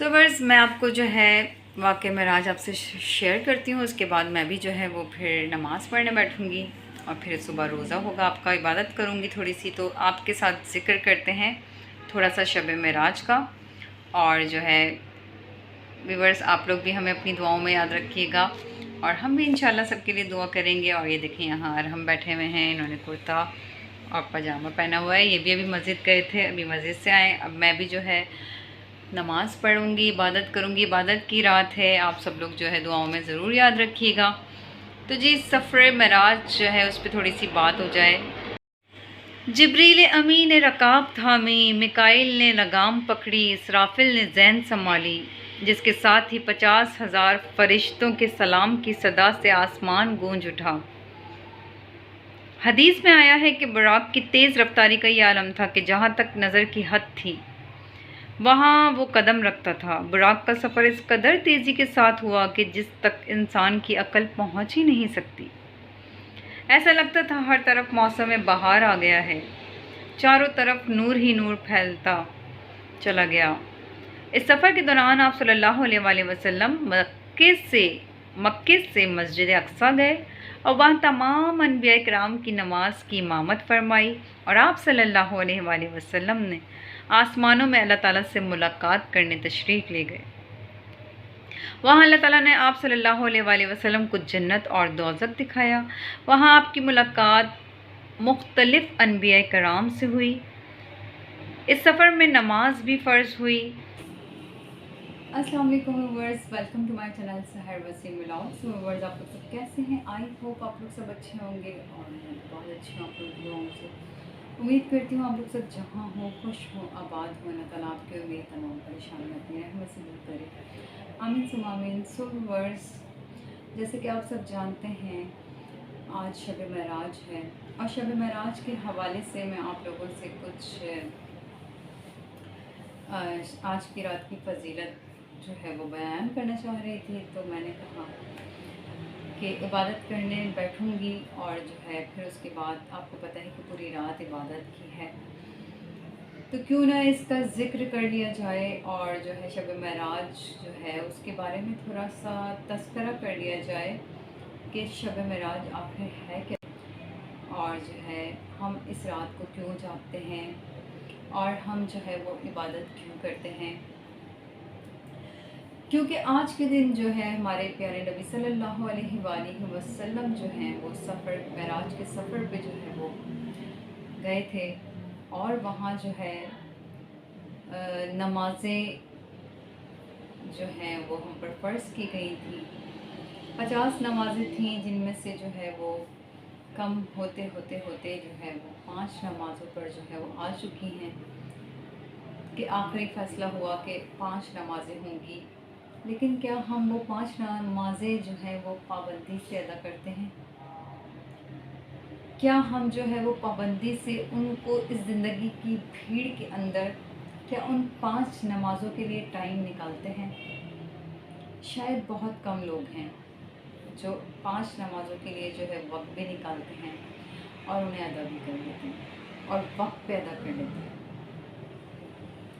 ورز میں آپ کو جو ہے واقعہ معراج آپ سے شیئر کرتی ہوں. اس کے بعد میں بھی جو ہے وہ پھر نماز پڑھنے بیٹھوں گی اور پھر صبح روزہ ہوگا آپ کا، عبادت کروں گی تھوڑی سی. تو آپ کے ساتھ ذکر کرتے ہیں تھوڑا سا شب معراج کا. اور جو ہے ویورز آپ لوگ بھی ہمیں اپنی دعاؤں میں یاد رکھیے گا اور ہم بھی انشاءاللہ سب کے لیے دعا کریں گے. اور یہ دیکھیں یہاں ہم بیٹھے ہوئے ہیں، انہوں نے کرتا اور پاجامہ پہنا ہوا ہے. یہ بھی ابھی مسجد گئے تھے، ابھی مسجد سے آئے. اب میں بھی جو ہے نماز پڑھوں گی، عبادت کروں گی. عبادت کی رات ہے، آپ سب لوگ جو ہے دعاؤں میں ضرور یاد رکھیے گا. تو جی سفر معراج جو ہے اس پہ تھوڑی سی بات ہو جائے. جبریل امی نے رکاب تھامی، میکائیل نے لگام پکڑی، اسرافیل نے زین سنبھالی، جس کے ساتھ ہی 50,000 فرشتوں کے سلام کی صدا سے آسمان گونج اٹھا. حدیث میں آیا ہے کہ براق کی تیز رفتاری کا یہ عالم تھا کہ جہاں تک نظر کی حد تھی وہاں وہ قدم رکھتا تھا. براق کا سفر اس قدر تیزی کے ساتھ ہوا کہ جس تک انسان کی عقل پہنچ ہی نہیں سکتی. ایسا لگتا تھا ہر طرف موسم بہار آ گیا ہے، چاروں طرف نور ہی نور پھیلتا چلا گیا. اس سفر کے دوران آپ صلی اللہ علیہ وآلہ وسلم مکے سے مسجد اقصیٰ گئے اور وہاں تمام انبیاء کرام کی نماز کی امامت فرمائی. اور آپ صلی اللہ علیہ وآلہ وسلم نے آسمانوں میں اللہ تعالیٰ سے ملاقات کرنے تشریف لے گئے. وہاں اللہ تعالیٰ نے آپ صلی اللہ علیہ وآلہ وسلم کو جنت اور دوزخ دکھایا. وہاں آپ کی ملاقات مختلف انبیاء کرام سے ہوئی. اس سفر میں نماز بھی فرض ہوئی. السلام علیکم viewers, welcome to my channel Sehar Waseem vlogs. Viewers آپ لوگ سب کیسے ہیں؟ آئی ہوپ آپ لوگ سب اچھے ہوں گے اور میں بہت اچھی ہوں. آپ لوگ دعاؤں سے امید کرتی ہوں آپ لوگ سب جہاں ہوں خوش ہوں آباد ہوں. اللہ تعالیٰ آپ کے امید تمام پریشانیاں اپنی رحمت سے دور کرے، آمین ثم آمین. ویورز جیسے کہ آپ سب جانتے ہیں آج شب معراج ہے اور شب معراج کے حوالے سے میں آپ لوگوں سے کچھ آج کی رات کی فضیلت جو ہے وہ بیان کرنا چاہ رہی تھی. تو میں نے کہا کہ عبادت کرنے بیٹھوں گی اور جو ہے پھر اس کے بعد آپ کو پتہ ہے کہ پوری رات عبادت کی ہے تو کیوں نہ اس کا ذکر کر لیا جائے اور جو ہے شب معراج جو ہے اس کے بارے میں تھوڑا سا تذکرہ کر لیا جائے کہ شب معراج آخر ہے کیا اور جو ہے ہم اس رات کو کیوں جاگتے ہیں اور ہم جو ہے وہ عبادت کیوں کرتے ہیں. کیونکہ آج کے دن جو ہے ہمارے پیارے نبی صلی اللہ علیہ وآلہ وسلم جو ہیں وہ سفر معراج کے سفر پہ جو ہے وہ گئے تھے اور وہاں جو ہے نمازیں جو ہیں وہ ہم پر فرض کی گئی تھیں. 50 نمازیں تھیں جن میں سے جو ہے وہ کم ہوتے جو ہے وہ 5 نمازوں پر جو ہے وہ آ چکی ہیں کہ آخری فیصلہ ہوا کہ 5 نمازیں ہوں گی. لیکن کیا ہم وہ 5 نمازیں جو ہیں وہ پابندی سے ادا کرتے ہیں؟ کیا ہم جو ہے وہ پابندی سے ان کو اس زندگی کی بھیڑ کے اندر کیا ان 5 نمازوں کے لیے ٹائم نکالتے ہیں؟ شاید بہت کم لوگ ہیں جو 5 نمازوں کے لیے جو ہے وقت بھی نکالتے ہیں اور انہیں ادا بھی کر لیتے ہیں اور وقت پہ ادا کر لیتے ہیں.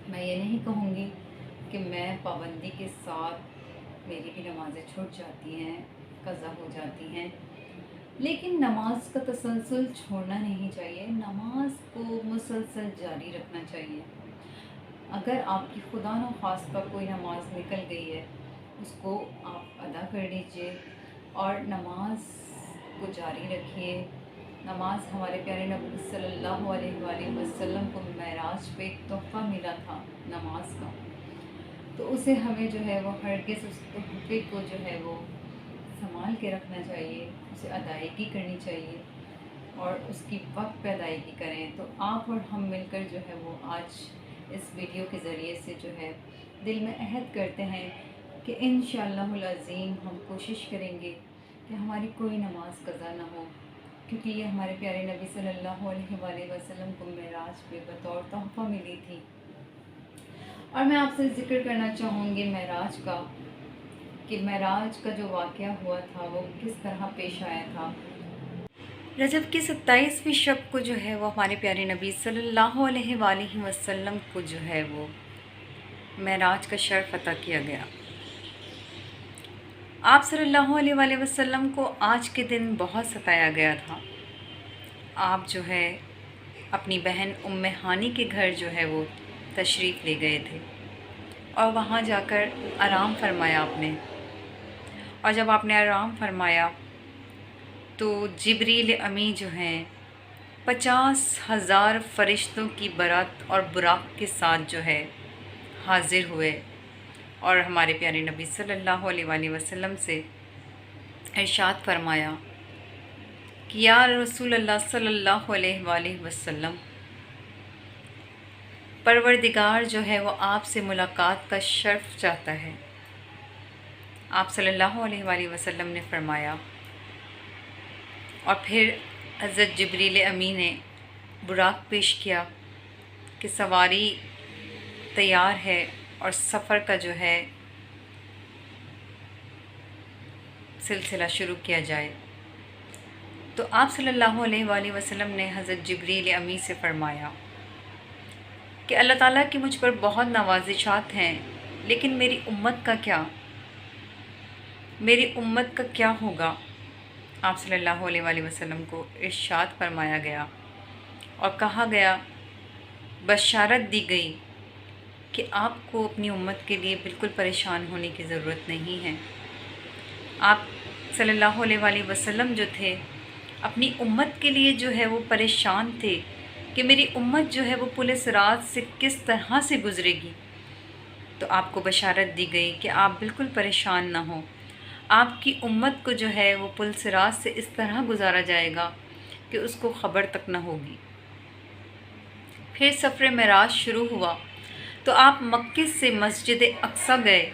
میں یہ نہیں کہوں گی کہ میں پابندی کے ساتھ میری بھی نمازیں چھوٹ جاتی ہیں، قضا ہو جاتی ہیں، لیکن نماز کا تسلسل چھوڑنا نہیں چاہیے. نماز کو مسلسل جاری رکھنا چاہیے. اگر آپ کی خدا نخواستہ کوئی نماز نکل گئی ہے اس کو آپ ادا کر لیجئے اور نماز کو جاری رکھیے. نماز ہمارے پیارے نبی صلی اللہ علیہ وآلہ وسلم کو معراج پہ ایک تحفہ ملا تھا نماز کا، تو اسے ہمیں جو ہے وہ ہرگز اس تحفے کو جو ہے وہ سنبھال کے رکھنا چاہیے، اسے ادائیگی کرنی چاہیے اور اس کی وقت پہ ادائیگی کریں. تو آپ اور ہم مل کر جو ہے وہ آج اس ویڈیو کے ذریعے سے جو ہے دل میں عہد کرتے ہیں کہ انشاءاللہ العظیم ہم کوشش کریں گے کہ ہماری کوئی نماز قضا نہ ہو، کیونکہ یہ ہمارے پیارے نبی صلی اللہ علیہ وآلہ وسلم کو معراج پہ بطور تحفہ ملی تھی. اور میں آپ سے ذکر کرنا چاہوں گی معراج کا کہ معراج کا جو واقعہ ہوا تھا وہ کس طرح پیش آیا تھا. رجب کی 27ویں شب کو جو ہے وہ ہمارے پیارے نبی صلی اللہ علیہ وآلہ وسلم کو جو ہے وہ معراج کا شرف عطا کیا گیا۔ آپ صلی اللہ علیہ وآلہ وسلم کو آج کے دن بہت ستایا گیا تھا۔ آپ جو ہے اپنی بہن ام ہانی کے گھر جو ہے وہ تشریف لے گئے تھے اور وہاں جا کر آرام فرمایا آپ نے، اور جب آپ نے آرام فرمایا تو جبریل امی جو ہیں 50,000 فرشتوں کی برات اور براق کے ساتھ جو ہے حاضر ہوئے اور ہمارے پیارے نبی صلی اللہ علیہ وآلہ وسلم سے ارشاد فرمایا کہ یا رسول اللہ صلی اللہ علیہ وآلہ وسلم، پروردگار جو ہے وہ آپ سے ملاقات کا شرف چاہتا ہے۔ آپ صلی اللہ علیہ وآلہ وسلم نے فرمایا، اور پھر حضرت جبریل امی نے براق پیش کیا کہ سواری تیار ہے اور سفر کا جو ہے سلسلہ شروع کیا جائے۔ تو آپ صلی اللہ علیہ وآلہ وسلم نے حضرت جبریل امی سے فرمایا کہ اللہ تعالیٰ کی مجھ پر بہت نوازشات ہیں، لیکن میری امت کا کیا؟ میری امت کا کیا ہوگا؟ آپ صلی اللہ علیہ وآلہ وسلم کو ارشاد فرمایا گیا اور کہا گیا، بشارت دی گئی کہ آپ کو اپنی امت کے لیے بالکل پریشان ہونے کی ضرورت نہیں ہے۔ آپ صلی اللہ علیہ وآلہ وسلم جو تھے اپنی امت کے لیے جو ہے وہ پریشان تھے کہ میری امت جو ہے وہ پل صراط سے کس طرح سے گزرے گی۔ تو آپ کو بشارت دی گئی کہ آپ بالکل پریشان نہ ہوں، آپ کی امت کو جو ہے وہ پل صراط سے اس طرح گزارا جائے گا کہ اس کو خبر تک نہ ہوگی۔ پھر سفر معراج شروع ہوا تو آپ مکے سے مسجد اقصیٰ گئے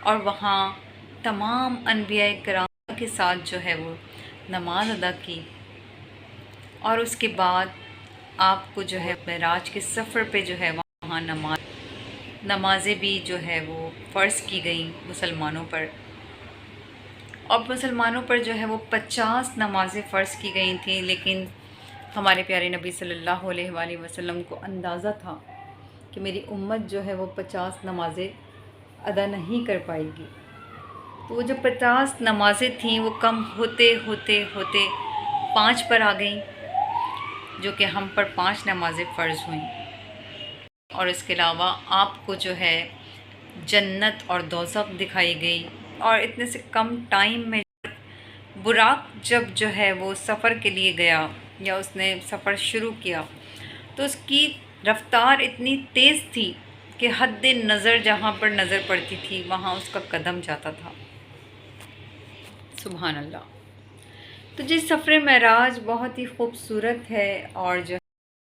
اور وہاں تمام انبیاء کرام کے ساتھ جو ہے وہ نماز ادا کی، اور اس کے بعد آپ کو جو ہے معراج کے سفر پہ جو ہے وہاں نمازیں بھی جو ہے وہ فرض کی گئیں مسلمانوں پر، اور مسلمانوں پر جو ہے وہ 50 نمازیں فرض کی گئی تھیں، لیکن ہمارے پیارے نبی صلی اللہ علیہ وآلہ وسلم کو اندازہ تھا کہ میری امت جو ہے وہ 50 نمازیں ادا نہیں کر پائے گی۔ تو وہ جو 50 نمازیں تھیں وہ کم ہوتے ہوتے ہوتے 5 پر آ گئیں، جو کہ ہم پر 5 نمازیں فرض ہوئیں، اور اس کے علاوہ آپ کو جو ہے جنت اور دوزخ دکھائی گئی، اور اتنے سے کم ٹائم میں براق جب جو ہے وہ سفر کے لیے گیا یا اس نے سفر شروع کیا تو اس کی رفتار اتنی تیز تھی کہ حد نظر جہاں پر نظر پڑتی تھی وہاں اس کا قدم جاتا تھا۔ سبحان اللہ۔ تو جس سفر معراج بہت ہی خوبصورت ہے، اور جو